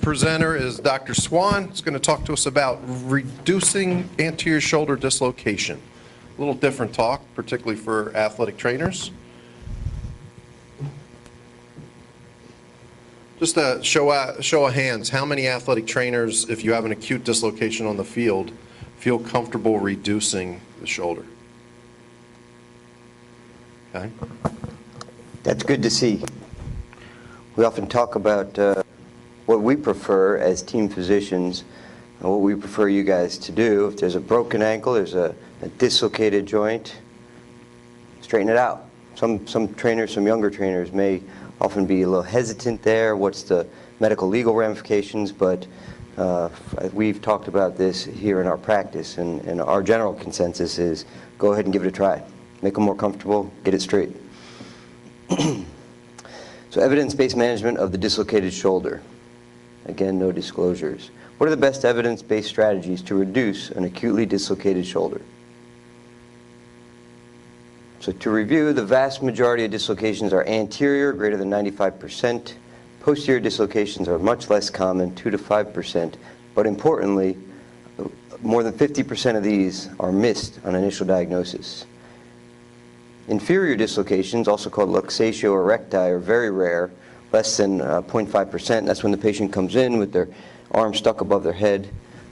presenter is Dr. Swan. He's going to talk to us about reducing anterior shoulder dislocation. A little different talk, particularly for athletic trainers. Just a show of hands, how many athletic trainers, if you have an acute dislocation on the field, feel comfortable reducing the shoulder? Okay. That's good to see. We often talk about what we prefer as team physicians and what we prefer you guys to do. If there's a broken ankle, there's a dislocated joint, straighten it out. Some trainers, some younger trainers may often be a little hesitant there. What's the medical legal ramifications? But we've talked about this here in our practice, and our general consensus is go ahead and give it a try. Make them more comfortable, get it straight. So evidence-based management of the dislocated shoulder. Again, no disclosures. What are the best evidence-based strategies to reduce an acutely dislocated shoulder? So to review, the vast majority of dislocations are anterior, greater than 95%. Posterior dislocations are much less common, 2 to 5%. But importantly, more than 50% of these are missed on initial diagnosis. Inferior dislocations, also called luxatio erecti, are very rare, less than 0.5%. That's when the patient comes in with their arm stuck above their head.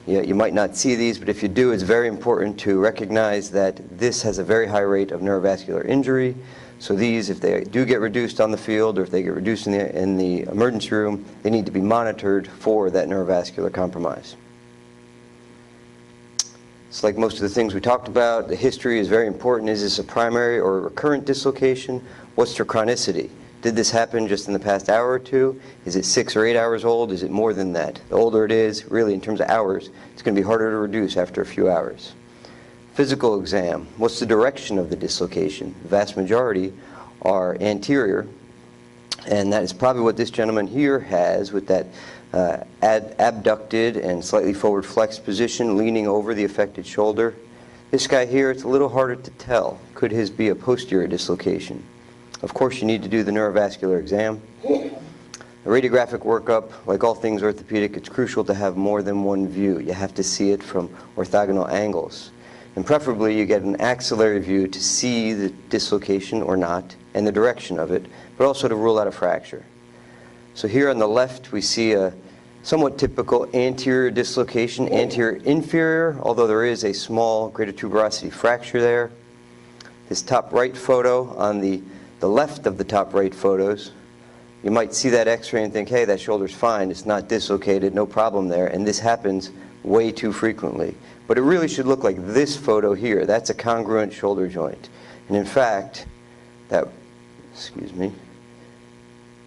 You might not see these, but if you do, it's very important to recognize that this has a very high rate of neurovascular injury. So these, if they do get reduced on the field or if they get reduced in the emergency room, they need to be monitored for that neurovascular compromise. It's like most of the things we talked about. The history is very important. Is this a primary or a recurrent dislocation? What's their chronicity? Did this happen just in the past hour or two? Is it 6 or 8 hours old? Is it more than that? The older it is, really in terms of hours, it's going to be harder to reduce after a few hours. Physical exam. What's the direction of the dislocation? The vast majority are anterior, and that is probably what this gentleman here has with that abducted and slightly forward flexed position, leaning over the affected shoulder. This guy here, it's a little harder to tell. Could his be a posterior dislocation? Of course, you need to do the neurovascular exam. The radiographic workup, like all things orthopedic, it's crucial to have more than one view. You have to see it from orthogonal angles. And preferably, you get an axillary view to see the dislocation or not, and the direction of it, but also to rule out a fracture. So here on the left, we see a somewhat typical anterior dislocation, anterior inferior, although there is a small greater tuberosity fracture there. This top right photo on the left of the top right photos, you might see that x-ray and think, hey, that shoulder's fine, it's not dislocated, no problem there, and this happens way too frequently. But it really should look like this photo here. That's a congruent shoulder joint. And in fact,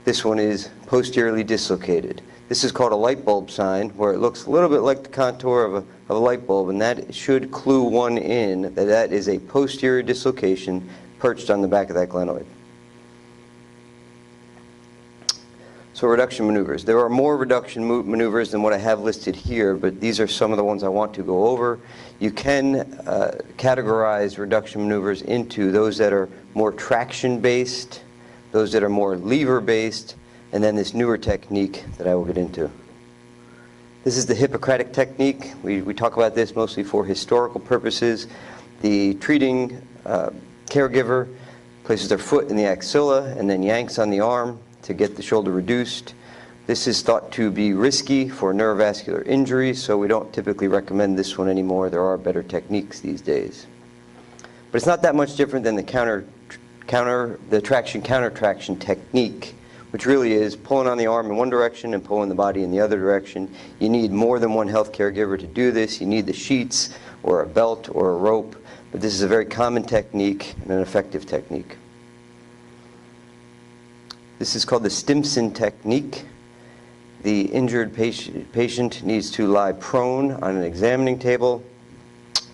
this one is posteriorly dislocated. This is called a light bulb sign, where it looks a little bit like the contour of a light bulb, and that should clue one in that that is a posterior dislocation perched on the back of that glenoid. So reduction maneuvers. There are more reduction maneuvers than what I have listed here, but these are some of the ones I want to go over. You can categorize reduction maneuvers into those that are more traction-based, those that are more lever-based, and then this newer technique that I will get into. This is the Hippocratic Technique. We talk about this mostly for historical purposes. The treating caregiver places their foot in the axilla and then yanks on the arm to get the shoulder reduced. This is thought to be risky for neurovascular injury, so we don't typically recommend this one anymore. There are better techniques these days. But it's not that much different than the traction counter-traction technique, which really is pulling on the arm in one direction and pulling the body in the other direction. You need more than one health caregiver to do this. You need the sheets or a belt or a rope, but this is a very common technique and an effective technique. This is called the Stimpson Technique. The injured patient needs to lie prone on an examining table.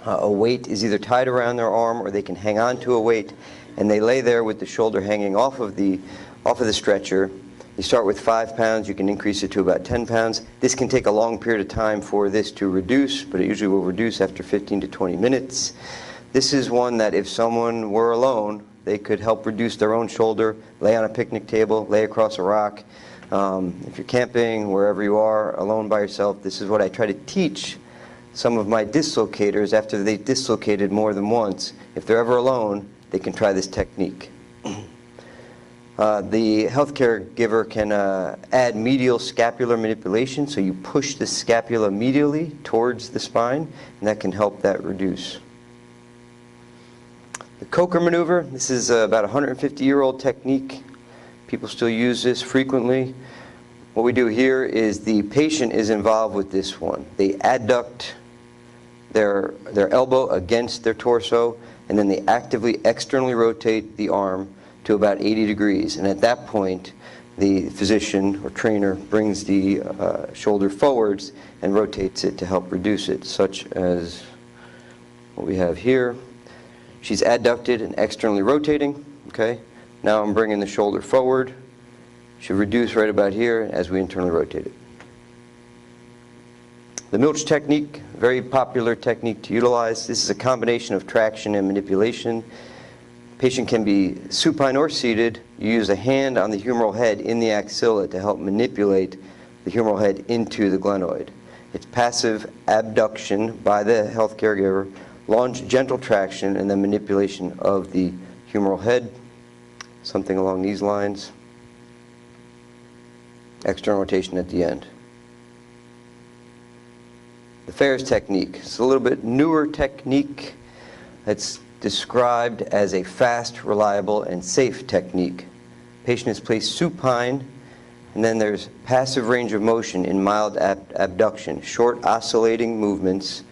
A weight is either tied around their arm or they can hang on to a weight, and they lay there with the shoulder hanging off of the stretcher. You start with 5 pounds, you can increase it to about 10 pounds. This can take a long period of time for this to reduce, but it usually will reduce after 15 to 20 minutes. This is one that if someone were alone, they could help reduce their own shoulder, lay on a picnic table, lay across a rock. If you're camping, wherever you are, alone by yourself, this is what I try to teach some of my dislocators after they've dislocated more than once. If they're ever alone, they can try this technique. The healthcare giver can add medial scapular manipulation, so you push the scapula medially towards the spine, and that can help that reduce. The Coker maneuver, this is about a 150-year-old technique. People still use this frequently. What we do here is the patient is involved with this one. They adduct their elbow against their torso, and then they actively externally rotate the arm to about 80 degrees. And at that point, the physician or trainer brings the shoulder forwards and rotates it to help reduce it, such as what we have here. She's adducted and externally rotating. Okay. Now I'm bringing the shoulder forward. Should reduce right about here as we internally rotate it. The Milch technique, very popular technique to utilize. This is a combination of traction and manipulation. Patient can be supine or seated. You use a hand on the humeral head in the axilla to help manipulate the humeral head into the glenoid. It's passive abduction by the health caregiver, launch gentle traction, and then manipulation of the humeral head. Something along these lines. External rotation at the end. The Ferris technique. It's a little bit newer technique. It's described as a fast, reliable, and safe technique. Patient is placed supine, and then there's passive range of motion in mild abduction, short oscillating movements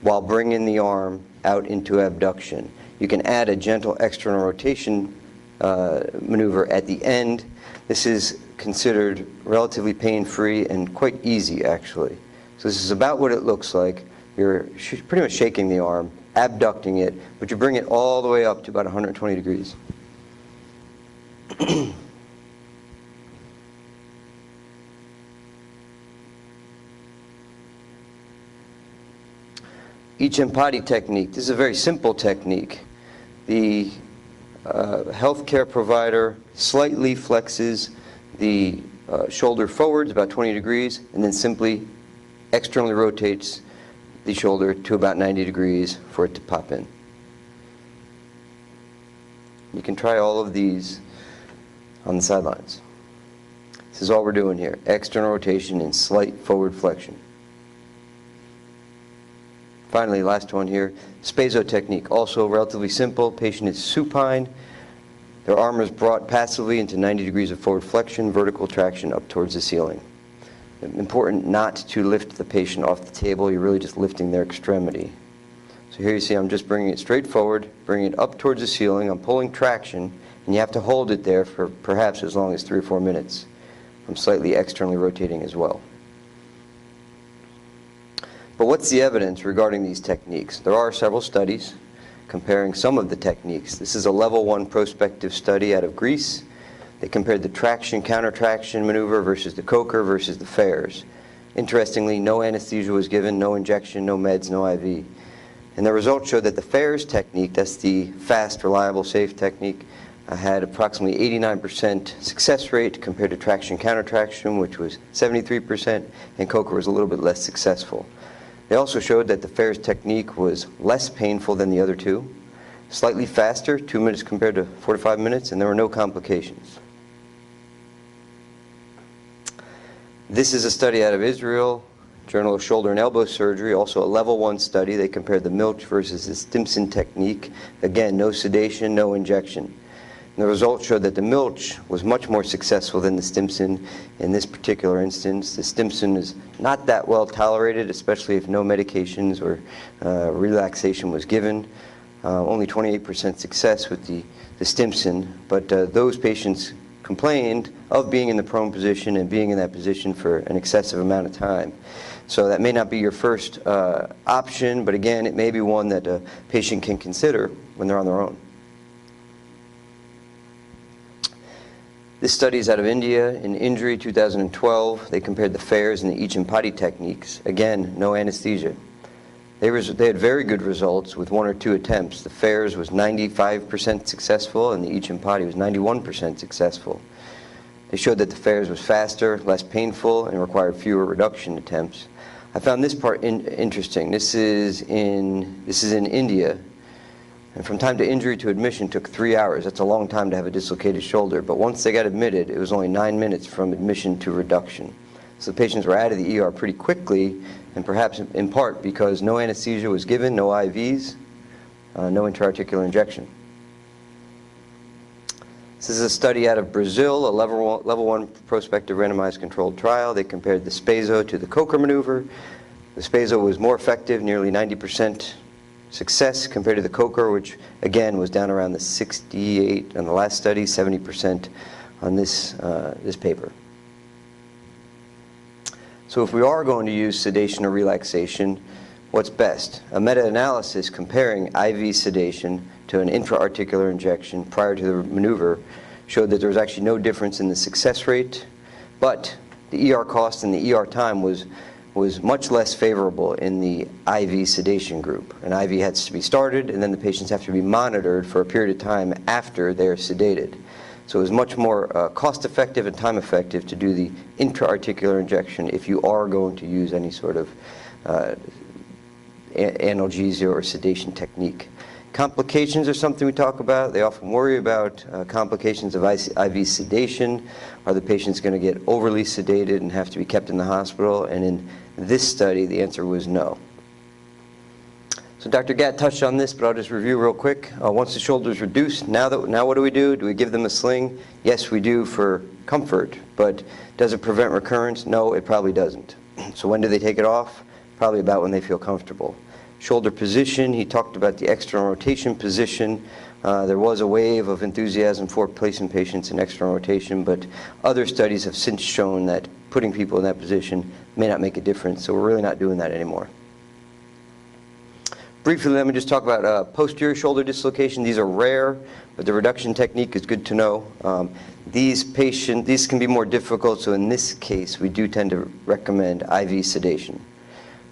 while bringing the arm out into abduction. You can add a gentle external rotation maneuver at the end. This is considered relatively pain-free and quite easy, actually. So this is about what it looks like. You're pretty much shaking the arm, abducting it, but you bring it all the way up to about 120 degrees. Hippocratic technique. This is a very simple technique. The healthcare provider slightly flexes the shoulder forwards about 20 degrees and then simply externally rotates the shoulder to about 90 degrees for it to pop in. You can try all of these on the sidelines. This is all we're doing here. External rotation and slight forward flexion. Finally, last one here, Spazo technique. Also relatively simple. Patient is supine. Their arm is brought passively into 90 degrees of forward flexion, vertical traction up towards the ceiling. Important not to lift the patient off the table. You're really just lifting their extremity. So here you see I'm just bringing it straight forward, bringing it up towards the ceiling. I'm pulling traction, and you have to hold it there for perhaps as long as 3 or 4 minutes. I'm slightly externally rotating as well. But what's the evidence regarding these techniques? There are several studies comparing some of the techniques. This is a level 1 prospective study out of Greece. They compared the traction counter-traction maneuver versus the Coker versus the Ferris. Interestingly, no anesthesia was given, no injection, no meds, no IV. And the results showed that the Ferris technique, that's the fast, reliable, safe technique, had approximately 89% success rate compared to traction counter-traction, which was 73%, and Coker was a little bit less successful. They also showed that the Ferris technique was less painful than the other two, slightly faster, 2 minutes compared to 4 to 5 minutes, and there were no complications. This is a study out of Israel, Journal of Shoulder and Elbow Surgery, also a level 1 study. They compared the Milch versus the Stimpson technique. Again, no sedation, no injection. And the results showed that the Milch was much more successful than the Stimpson in this particular instance. The Stimpson is not that well tolerated, especially if no medications or relaxation was given. Only 28% success with the Stimpson, but those patients complained of being in the prone position and being in that position for an excessive amount of time. So that may not be your first option, but again, it may be one that a patient can consider when they're on their own. This study is out of India. In Injury 2012, they compared the Ferris and the Hippocratic techniques. Again, no anesthesia. They had very good results with 1 or 2 attempts. The Ferris was 95% successful, and the Hippocratic was 91% successful. They showed that the FAERS was faster, less painful, and required fewer reduction attempts. I found this part interesting. This is in India, and from time to injury to admission took 3 hours. That's a long time to have a dislocated shoulder, but once they got admitted, it was only 9 minutes from admission to reduction. So the patients were out of the ER pretty quickly, and perhaps in part because no anesthesia was given, no IVs, no intra-articular injection. This is a study out of Brazil, a level 1 prospective randomized controlled trial. They compared the Spazo to the Coker maneuver. The Spazo was more effective, nearly 90% success, compared to the Coker, which again was down around the 68 on the last study, 70% on this paper. So if we are going to use sedation or relaxation, what's best? A meta-analysis comparing IV sedation to an intra-articular injection prior to the maneuver showed that there was actually no difference in the success rate, but the ER cost and the ER time was much less favorable in the IV sedation group. An IV has to be started, and then the patients have to be monitored for a period of time after they're sedated. So it was much more cost-effective and time-effective to do the intra-articular injection if you are going to use any sort of analgesia or sedation technique. Complications are something we talk about. They often worry about complications of IV sedation. Are the patients going to get overly sedated and have to be kept in the hospital? And in this study, the answer was no. So Dr. Gatt touched on this, but I'll just review real quick. Once the shoulder is reduced, now what do we do? Do we give them a sling? Yes, we do for comfort, but does it prevent recurrence? No, it probably doesn't. So when do they take it off? Probably about when they feel comfortable. Shoulder position, he talked about the external rotation position. There was a wave of enthusiasm for placing patients in external rotation, but other studies have since shown that putting people in that position may not make a difference, so we're really not doing that anymore. Briefly, let me just talk about posterior shoulder dislocation. These are rare, but the reduction technique is good to know. These can be more difficult, so in this case, we do tend to recommend IV sedation.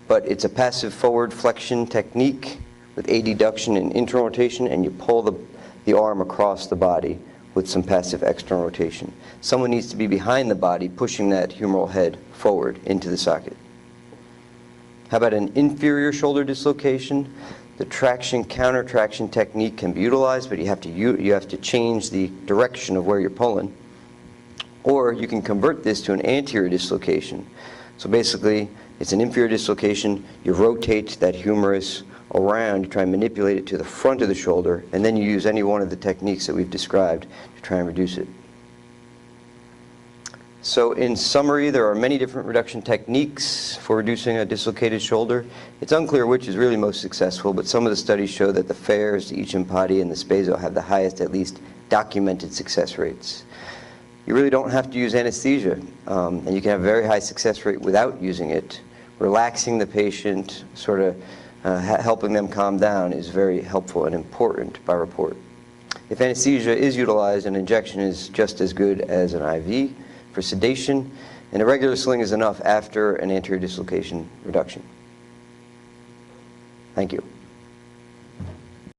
But it's a passive forward flexion technique with adduction and internal rotation, and you pull the arm across the body with some passive external rotation. Someone needs to be behind the body, pushing that humeral head forward into the socket. How about an inferior shoulder dislocation? The traction counter-traction technique can be utilized, but you have to change the direction of where you're pulling. Or you can convert this to an anterior dislocation. So basically, it's an inferior dislocation. You rotate that humerus around, you try and manipulate it to the front of the shoulder, and then you use any one of the techniques that we've described to try and reduce it. So in summary, there are many different reduction techniques for reducing a dislocated shoulder. It's unclear which is really most successful, but some of the studies show that the FAERS, the each body, and the Spazo have the highest, at least, documented success rates. You really don't have to use anesthesia, and you can have a very high success rate without using it. Relaxing the patient, sort of helping them calm down is very helpful and important by report. If anesthesia is utilized, an injection is just as good as an IV for sedation, and a regular sling is enough after an anterior dislocation reduction. Thank you.